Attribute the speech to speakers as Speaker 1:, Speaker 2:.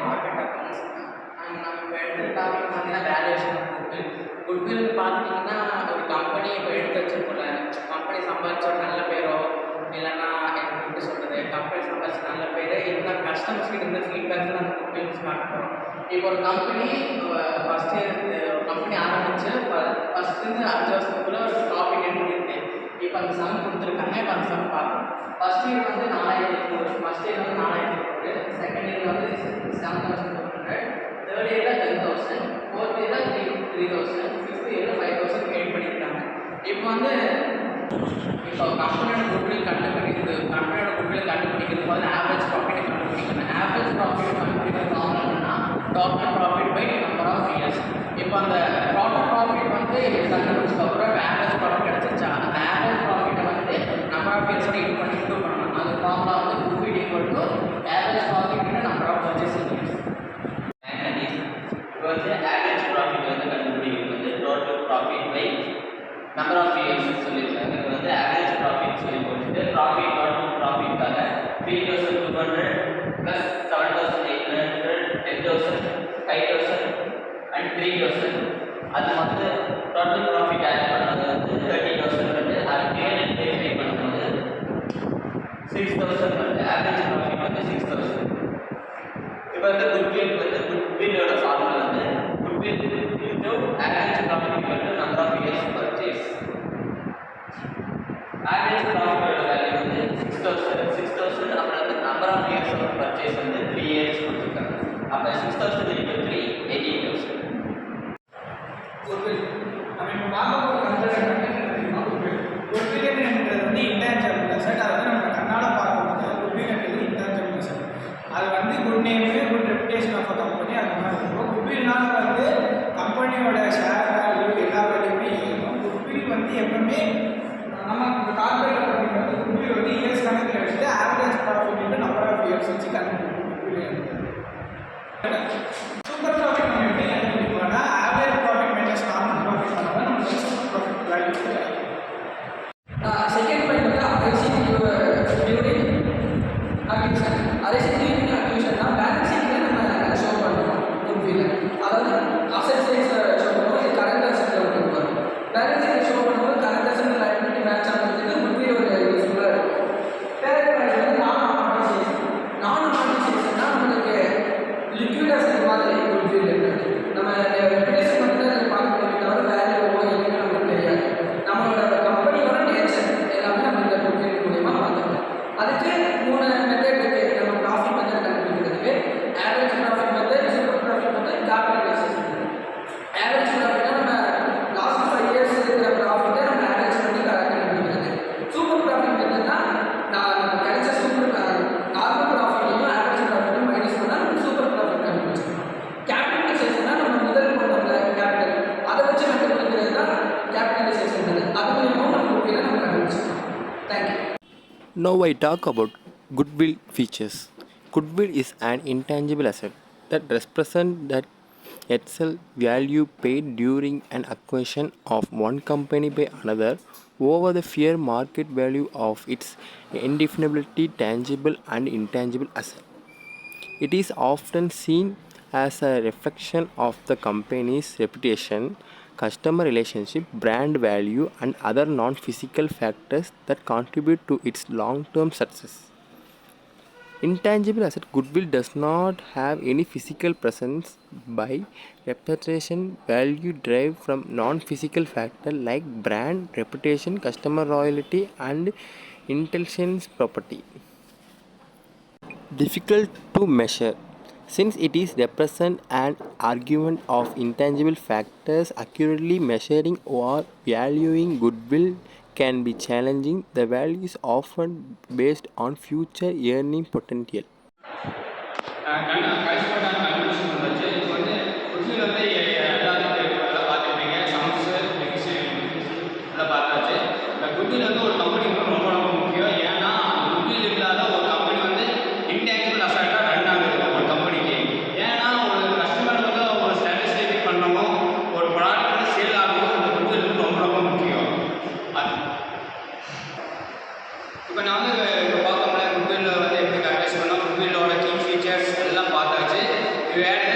Speaker 1: Market accounts. நம்ம இப்போ எடுத்த டாபிக் பார்த்தீங்கன்னா வேல்யூஷன் ஆஃப் குட்வில். குட்வில் பார்த்துட்டிங்கன்னா ஒரு கம்பெனி இப்போ எடுத்து வச்சிருக்கோம்ல, கம்பெனி சம்பாதிச்ச ஒரு நல்ல பேரோ இல்லைன்னா எப்படி சொல்கிறது, கம்பெனி சம்பாதிச்ச நல்ல பேர் இந்த கஸ்டமர்ஸ் கிட்ட இருந்த ஃபீட்பேக்ஸில் அந்த குட்வில் ஸ்டார்ட் பண்ணுறோம். இப்போ ஒரு கம்பெனி ஃபஸ்ட்டு கம்பெனி ஆரம்பித்து ஃபஸ்ட்டுலேருந்து 5 வருஷத்துக்குள்ளே ஒரு ப்ராஃபிட் பண்ணியிருக்கு. இப்போ அந்த சம் கொடுத்துருக்காங்க. இப்போ அந்த சம் பார்க்கணும். ஃபஸ்ட் இயர் வந்து 4200, ஃபஸ்ட் இயர் வந்து 4200, செகண்ட் இயர் வந்து 7200, தேர்ட் இயரில் 10,000, ஃபோர்த் இயரில் 3,000, ஃபிஃப்த் இயரில் 5,000 கெயின் பண்ணியிருக்காங்க. இப்போ வந்து கம்பெனியோட குட்வில் கண்டுபிடிக்கிறது போது ஆவரேஜ் ப்ராஃபிட்டை கண்டுபிடிக்கணும். ஆவரேஜ் ப்ராஃபிட் கண்டுபிடிக்கிற ஃபார்முலா என்னன்னா total profit by number of years. இப்போ அந்த டோட்டல் ப்ராஃபிட் வந்து கண்டுபிடிச்சதுக்கப்புறம் ஆவரேஜ் ப்ராஃபிட் கிடச்சிருச்சா, அந்த ஆவரேஜ் ப்ராஃபிட்டை வந்து நம்பர் ஆஃப் இயர்ஸோட இன்டூ பண்ணணும். அது ஃபார்முலா வந்து goodwill equal to average profit number of purchasing years.
Speaker 2: இப்போ வந்து ஆவரேஜ் ப்ராஃபிட் வந்து கண்டுபிடிக்கிறது வந்து total profit by number of years சொல்லியிருக்காங்க. இப்போ வந்து ஆவரேஜ் ப்ராஃபிட் சொல்லி போட்டுட்டு ப்ராஃபிட் டோட்டல் ப்ராஃபிட்காக 3,200 ப்ளஸ் 7,800, 10,000, 5,000 அண்ட் 3,000 அது வந்து டோட்டல் ப்ராஃபிட் ஆட் பண்ணது வந்து 30,000 வந்து அது வெரிஃபை பண்ணும்போது 6,000 வந்து ஆவரேஜ் ப்ராஃபிட் வந்து 6,000. இப்போ வந்து குட்வில்லோட ஃபார்முலா வந்து goodwill into average profit equal to number of years purchase. Average ப்ராஃபிட்டோட வேல்யூ வந்து 6,000 அப்புறம் வந்து number of years of purchase வந்து 3 இயர்ஸ் கொடுத்துருக்காங்க. அப்போ 6,000 × 3 18,000.
Speaker 3: குட்வில் நம்ம இப்போ பார்க்க போகிற கன்செப்ட் தெரியுமா? குட்வில் என்றது வந்து இன்டான்ஜிபிள் அசெட். அதை வந்து நம்ம கண்ணால் பார்க்கும்போது குட்வில் என்றது இன்டான்ஜிபிள் அசெட். அது வந்து good name, good reputation of a company அந்த மாதிரி இருக்கும். குட்வில்னால வந்து கம்பெனியோட ஷேர் வேல்யூ எல்லா வேல்யூமே இருக்கும். குட்வில் வந்து எப்பவுமே நம்ம கார்பரேட் கம்பெனி வந்து குட்வில் வந்து இயர்ஸ் கணக்கில் வச்சுட்டு average profit number of years வச்சு கண்டுபிடிக்கும். சூப்பர் ப்ராஃபிட் நம்ம எப்படி கண்டுபிடிப்போம்னா average profit minus normal profit பண்ணால் நமக்கு சூப்பர் ப்ராஃபிட் வேல்யூ கிடைக்கும்.
Speaker 4: செகண்ட் பாயிண்ட் வந்து arising during acquisition. Arising during அக்யூஷன்னா பேலன்ஸ் ஷீட்டில் நம்ம ஷோ பண்ணுறோம் குட்வில். அதாவது அசெட் சைட்ஸில் ஷோ பண்ணுவோம், இது கரண்ட் அசெட்டில் வந்து வரும். பேலன்ஸ் ஷீட்டில் ஷோ பண்ணும்போது கரண்ட் அசெட் லைபிலிட்டி மேட்ச் ஆகிறதுக்கு குட்வில் ஒரு யூஸ்ஃபுல்லாக இருக்கும். தேர்ட் பாயிண்ட் வந்து நான் அமார்டைசேஷன்னா நம்மளுக்கு லிக்விட் அசெட் மாதிரி குட்வில் இருக்குது. நம்ம ரெப்புடேஷன் மட்டும் தான் அதை பார்க்க முடியும், தவிர வேல்யூவோ எதுவுமே நமக்கு தெரியாது. நம்மளோட கம்பெனியோட நேச்சர் எல்லாமே நம்ம இந்த குட்வில் மூலியமாக பார்த்துக்கலாம். அதுக்கு 3 மெத்தட் இருக்குது. நம்ம ப்ராஃபிட் மெத்தட் கண்டுபிடிக்கிறதுக்கு average profit method, super profit method, capitalisation. ஆவரேஜ் ப்ராஃபிட்னா நம்ம லாஸ்ட் 5 இயர்ஸ் இருக்கிற ப்ராஃபிட்டை நம்ம ஆவரேஜ் பண்ணி கண்டுபிடிக்கிறது. சூப்பர் ப்ராஃபிட் மெத்தட்னா நம்ம கிடைச்ச நார்மல் ப்ராஃபிட்டையும் ஆவரேஜ் ப்ராஃபிட்டையும் மைனஸ் பண்ணால் நம்ம சூப்பர் ப்ராஃபிட் கண்டுபிடிச்சிக்கலாம். கேபிட்டலைசேஷன்னா நம்ம முதல் போட்டோம்ல கேபிட்டல், அதை வச்சு கண்டுபிடிக்கிறது தான் கேபிட்டலைசேஷன் மெத்தட். அது மூலியமாக நம்ம குட்வில்லை நம்ம கண்டுபிடிச்சிக்கலாம். Thank you.
Speaker 5: Now I talk about goodwill features. Goodwill is an intangible asset that represents that itself value paid during an acquisition of one company by another over the fair market value of its indefinably tangible and intangible asset. It is often seen as a reflection of the company's reputation, customer relationship, brand value, and other non-physical factors that contribute to its long-term success. Intangible asset goodwill does not have any physical presence. By reputation, value derived from non-physical factors like brand, reputation, customer loyalty, and intellectual property. Difficult to measure. Since it is represent an argument of intangible factors, accurately measuring or valuing goodwill can be challenging. The value is often based on future earning potential.
Speaker 3: Goodwill வந்து ஒரு கம்பெனிக்கு ரொம்ப ரொம்ப முக்கியம். ஏன்னா goodwill இல்லாத ஒரு company வந்து இன்டான்ஜிபிள் அசெட்டாக ரன் ஆகுது ஒரு கம்பெனிக்கு. ஏன்னா ஒரு கஸ்டமர் வந்து ஒரு சாட்டிஸ்ஃபை பண்ணவும் ஒரு ப்ராடக்ட் வந்து சேல் ஆகவும் இந்த குட்வில் வந்து ரொம்ப ரொம்ப முக்கியம். அது இப்போ நான் வந்து இப்போ பார்த்தோம்னா குட்வில் வந்து எப்படி கண்டெஸ்ட் பண்ணோம், குட்வில்லோட கீ ஃபீச்சர்ஸ் எல்லாம் பார்த்தாச்சு.
Speaker 2: வேலை